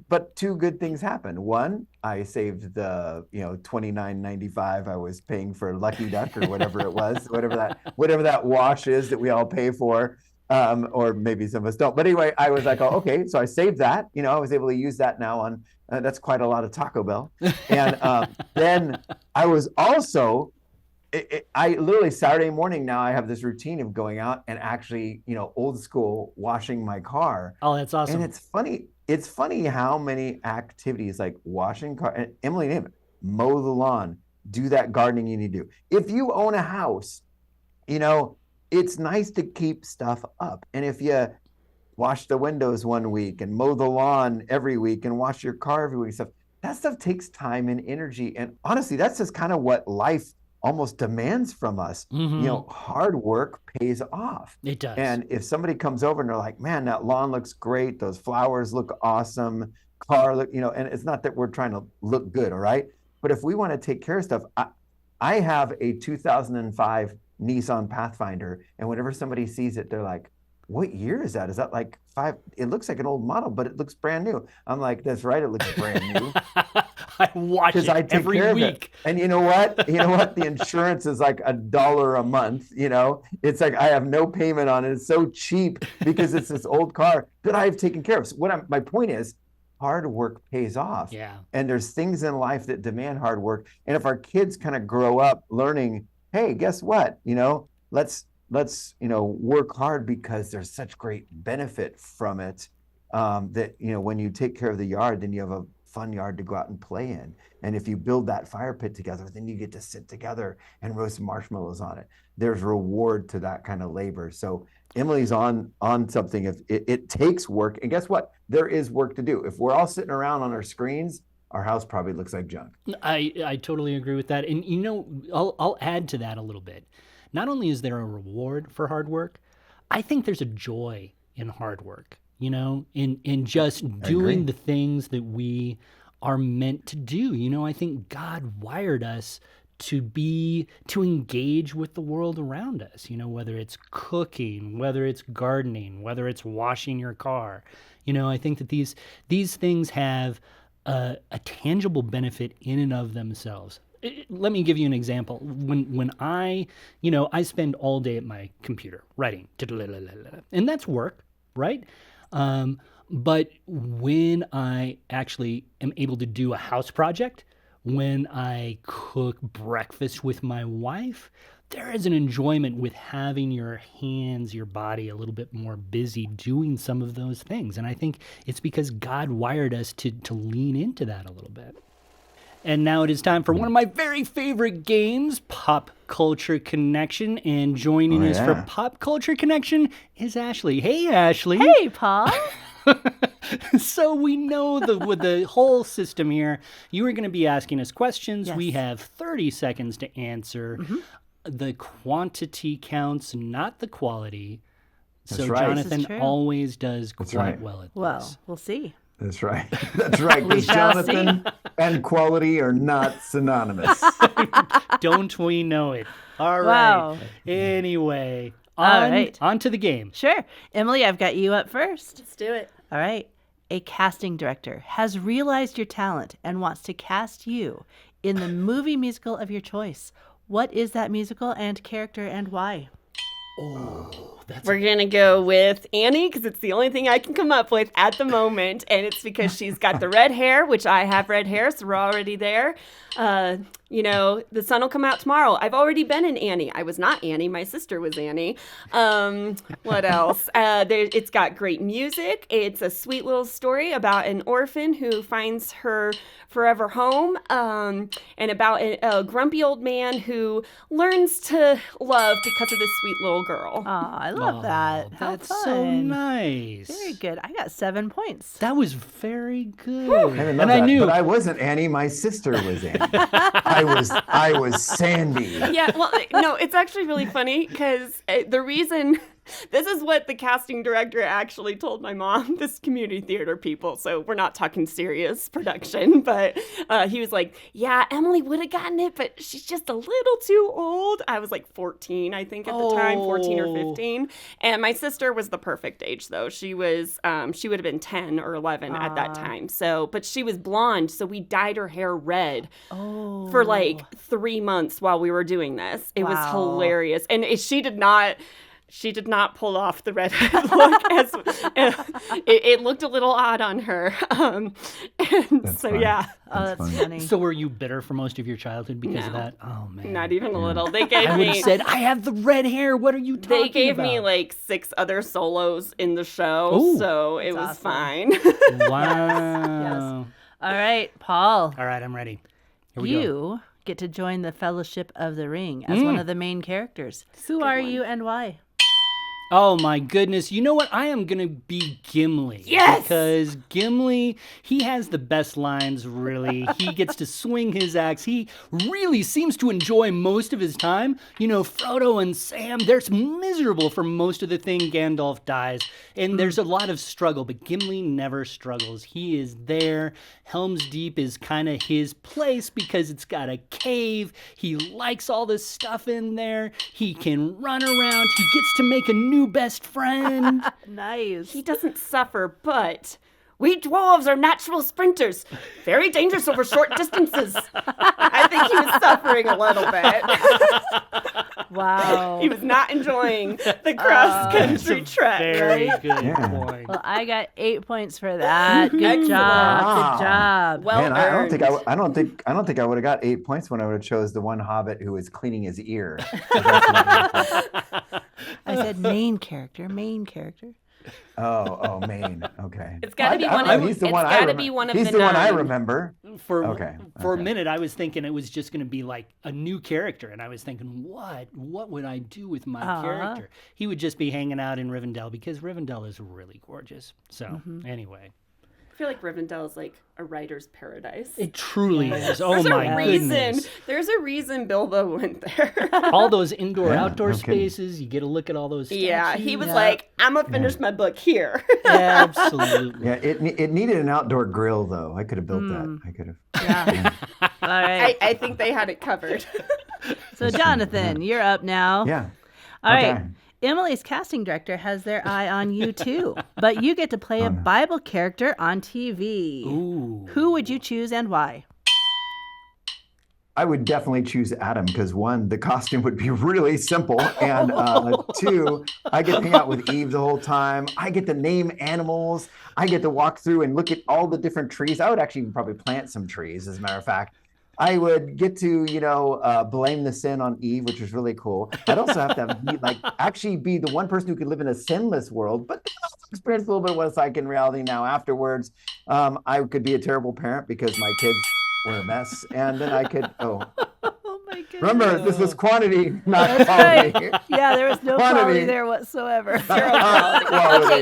but two good things happened. One, I saved the $29.95 I was paying for Lucky Duck or whatever it was, whatever that wash is that we all pay for, or maybe some of us don't. But anyway, I was like, oh, okay, so I saved that. You know, I was able to use that now on. That's quite a lot of Taco Bell, and then I was also. I literally Saturday morning now I have this routine of going out and actually, you know, old school washing my car. Oh, that's awesome. And it's funny how many activities like washing car, and Emily named it, mow the lawn, do that gardening you need to do. If you own a house, you know, it's nice to keep stuff up. And if you wash the windows one week and mow the lawn every week and wash your car every week, that stuff takes time and energy. And honestly, that's just kind of what life almost demands from us. You know, hard work pays off. It does. And if somebody comes over and they're like, man, that lawn looks great, those flowers look awesome, car look, you know, and it's not that we're trying to look good, all right? But if we want to take care of stuff, I have a 2005 Nissan Pathfinder, and whenever somebody sees it, they're like, what year is that? Is that like it looks like an old model, but it looks brand new. I'm like, that's right, it looks brand new. I watch it every week. And you know what? The insurance is like $1 a month. You know, it's like I have no payment on it. It's so cheap because it's this old car that I've taken care of. So my point is, hard work pays off. Yeah. And there's things in life that demand hard work. And if our kids kind of grow up learning, hey, guess what? You know, let's work hard because there's such great benefit from it. That, you know, when you take care of the yard, then you have a fun yard to go out and play in. And if you build that fire pit together, then you get to sit together and roast marshmallows on it. There's reward to that kind of labor. So Emily's on something. If it takes work, and guess what? There is work to do. If we're all sitting around on our screens, our house probably looks like junk. I totally agree with that. And, you know, I'll add to that a little bit. Not only is there a reward for hard work, I think there's a joy in hard work, you know, in just doing the things that we are meant to do. You know, I think God wired us to engage with the world around us, you know, whether it's cooking, whether it's gardening, whether it's washing your car. You know, I think that these things have a tangible benefit in and of themselves. Let me give you an example. When I spend all day at my computer writing, and that's work, right? But when I actually am able to do a house project, when I cook breakfast with my wife, there is an enjoyment with having your hands, your body a little bit more busy doing some of those things. And I think it's because God wired us to lean into that a little bit. And now it is time for one of my very favorite games, Pop Culture Connection. And joining us for Pop Culture Connection is Ashley. Hey, Ashley. Hey, Paul. So we know with the whole system here, you are going to be asking us questions. Yes. We have 30 seconds to answer. The quantity counts, not the quality. That's so right. Jonathan always does quite well at this. Well, we'll see. That's right. That's right. We Because shall Jonathan and quality are not synonymous. Don't we know it? All Wow. right. Anyway, On to the game. Sure. Emily, I've got you up first. Let's do it. All right. A casting director has realized your talent and wants to cast you in the movie musical of your choice. What is that musical and character and why? We're going to go with Annie because it's the only thing I can come up with at the moment. And it's because she's got the red hair, which I have red hair, so we're already there. The sun will come out tomorrow. I've already been in Annie. I was not Annie. My sister was Annie. What else? It's got great music. It's a sweet little story about an orphan who finds her forever home, and about a grumpy old man who learns to love because of this sweet little girl. Aw, I love that. How That's fun. so nice. Very good. I got 7 points. That was very good. I didn't know And I that, knew. but I wasn't Annie. My sister was Annie. I was Sandy. Yeah, well, no, it's actually really funny because the reason, this is what the casting director actually told my mom, this community theater people, so we're not talking serious production, but he was like, yeah, Emily would have gotten it, but she's just a little too old. I was like 14, I think, at the time, 14 or 15. And my sister was the perfect age, though. She was, she would have been 10 or 11 at that time. So, but she was blonde, so we dyed her hair red for like 3 months while we were doing this. It was hilarious. And she did not pull off the redhead look. It looked a little odd on her. That's funny. Yeah. That's funny. So were you bitter for most of your childhood because of that? Oh, man. Not even a little. They gave I would me have said, I have the red hair. What are you talking about? They gave me like 6 other solos in the show, Ooh. so it was awesome. fine. Wow. All right, Paul. All right, I'm ready. Here we go. You get to join the Fellowship of the Ring as one of the main characters. Who are you and why? Oh my goodness. You know what? I am going to be Gimli. Yes! Because Gimli, he has the best lines, really. He gets to swing his axe. He really seems to enjoy most of his time. You know, Frodo and Sam, they're miserable for most of the thing. Gandalf dies. And there's a lot of struggle, but Gimli never struggles. He is there. Helm's Deep is kind of his place because it's got a cave. He likes all this stuff in there. He can run around. He gets to make a new best friend. Nice. He doesn't suffer, but we dwarves are natural sprinters, very dangerous over short distances. I think he was suffering a little bit. Wow. He was not enjoying the cross-country trek. Very Right? good Yeah. point. Well, I got 8 points for that. Good Excellent. job. Wow. Good job. Well Man, I don't think earned. I don't think I would have got 8 points when I would have chose the one Hobbit who was cleaning his ear. I said main character, main character. Oh, Maine. Okay. It's gotta be I one don't know, of- he's the it's one I gotta remember. be one of He's the the one I 9. remember. For Okay, a okay. minute, I was thinking it was just going to be like a new character, and I was thinking, what would I do with my character? He would just be hanging out in Rivendell because Rivendell is really gorgeous. So anyway, I feel like Rivendell is like a writer's paradise. it truly is. Oh There's my a reason. goodness! There's a reason Bilbo went there. All those indoor Yeah, outdoor no kidding. spaces. You get to look at all those. Yeah, he was Yeah. like, I'm gonna finish my book here. Absolutely. Yeah, it needed an outdoor grill though. I could have built that. I could have. Yeah. All right. I think they had it covered. So, Jonathan, you're up now. Yeah. All right. Okay. Emily's casting director has their eye on you too, but you get to play a Bible character on TV. Ooh. Who would you choose and why? I would definitely choose Adam because 1, the costume would be really simple, and 2, I get to hang out with Eve the whole time. I get to name animals. I get to walk through and look at all the different trees. I would actually probably plant some trees, as a matter of fact. I would get to, blame the sin on Eve, which was really cool. I'd also have to actually be the one person who could live in a sinless world, but also experience a little bit of what it's like in reality now afterwards. I could be a terrible parent because my kids were a mess, and then I could. Oh my goodness. Remember, this was quantity, not That's quality. right. Yeah, there was no Quantity. quality there whatsoever. Okay,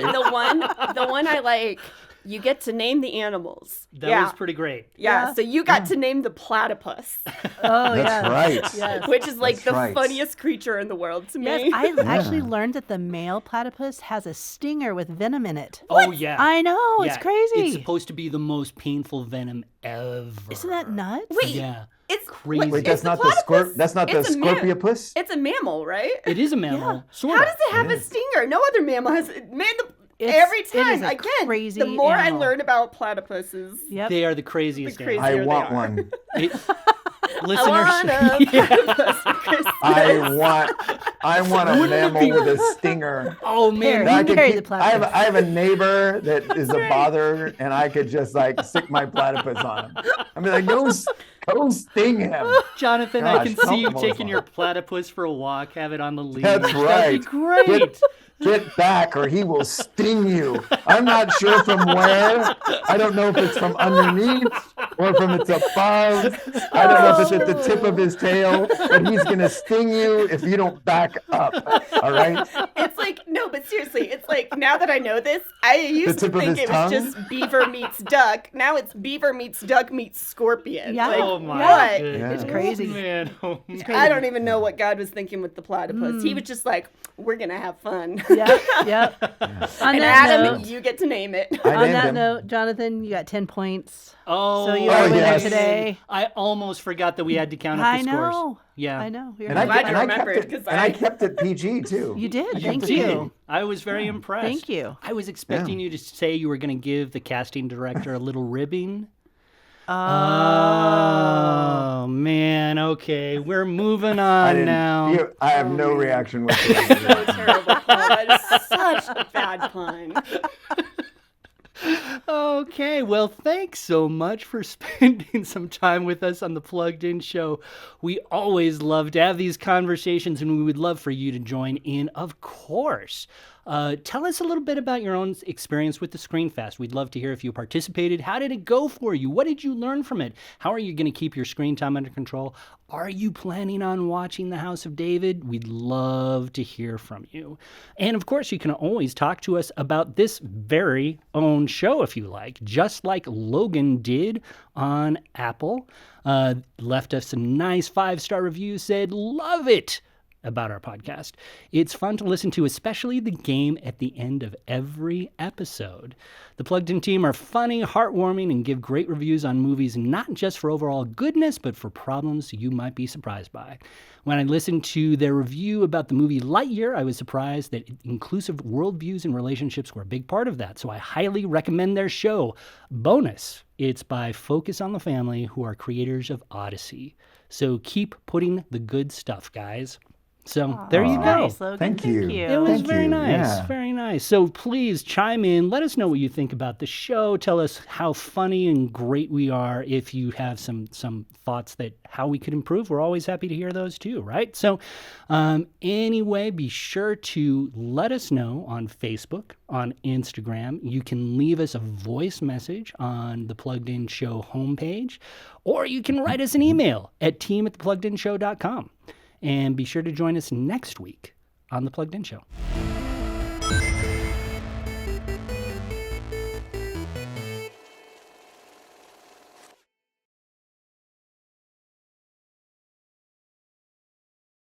the one I like, you get to name the animals. That was pretty great. Yeah, so you got to name the platypus, Oh, That's yeah. right. Yes. which is like That's the right. funniest creature in the world to Yes, me. I actually learned that the male platypus has a stinger with venom in it. Oh yeah. I know, it's Yeah, crazy. It's supposed to be the most painful venom ever. Isn't that nuts? Wait, Yeah. It's Crazy. Wait, that's the not the platypus. That's not the It's a mam- Scorpiopus. It's a mammal, right? It is a mammal. Sort How of. does it have It a is. stinger? No other mammal has. It's- Every it is time, a again, crazy the more animal. I learn about platypuses, Yep. They are the craziest The animals. I crazier they want are. one. It- I listeners, want a yeah. platypus for Christmas. I want a Wouldn't it mammal be- with a stinger. Oh man, Harry. That I You could carry keep- the I have platypus. I have a neighbor that is a bother, and I could just like stick my platypus on him. I mean, like go sting him. Jonathan, I Gosh, can see you comfortable taking is your fine. platypus for a walk, have it on the leash. That's That'd be right. great. Get back, or he will sting you. I'm not sure from where. I don't know if it's from underneath or from it's above. I don't know if it's at the tip of his tail, but he's gonna sting you if you don't back up. All right. It's like, no, but seriously, it's like, now that I know this, I used to tip of think his it was tongue? just beaver meets duck. Now it's beaver meets duck meets scorpion. Yeah. Like, Oh my what? goodness. It's crazy. Man, oh man. crazy. I don't even know what God was thinking with the platypus. He was just like, we're going to have fun. Yep. Yep. On And that Adam, note, you get to name it. I on named that him. note, Jonathan, you got 10 points. Oh, So you're a winner yes. today. I almost forgot that we had to count up I the scores. know. Yeah. I know. You're And I, right. glad you and I remembered, kept it. 'cause And I- I kept it PG too. You did. I Thank kept it you. PG. I was very impressed. Thank you. I was expecting you to say you were going to give the casting director a little ribbing. Oh man, okay, we're moving I on didn't. now. I have no reaction whatsoever. So terrible, Paul. That is such a bad pun. Okay, well, thanks so much for spending some time with us on the Plugged In Show. We always love to have these conversations, and we would love for you to join in, of course. Tell us a little bit about your own experience with the Screenfest. We'd love to hear if you participated. How did it go for you? What did you learn from it? How are you going to keep your screen time under control? Are you planning on watching The House of David? We'd love to hear from you. And of course, you can always talk to us about this very own show if you like, just like Logan did on Apple. Left us a nice 5-star review, said, love it, about our podcast. It's fun to listen to, especially the game at the end of every episode. The Plugged In team are funny, heartwarming, and give great reviews on movies, not just for overall goodness, but for problems you might be surprised by. When I listened to their review about the movie Lightyear, I was surprised that inclusive worldviews and relationships were a big part of that, so I highly recommend their show. Bonus, it's by Focus on the Family, who are creators of Odyssey. So keep putting the good stuff, guys. So there you go. Nice, Logan. Thank you. It was Thank very you. nice. Yeah. Very nice. So please chime in. Let us know what you think about the show. Tell us how funny and great we are. If you have some thoughts that how we could improve, we're always happy to hear those too, right? So anyway, be sure to let us know on Facebook, on Instagram. You can leave us a voice message on the Plugged In Show homepage, or you can write us an email at team@thepluggedinshow.com. And be sure to join us next week on The Plugged In Show.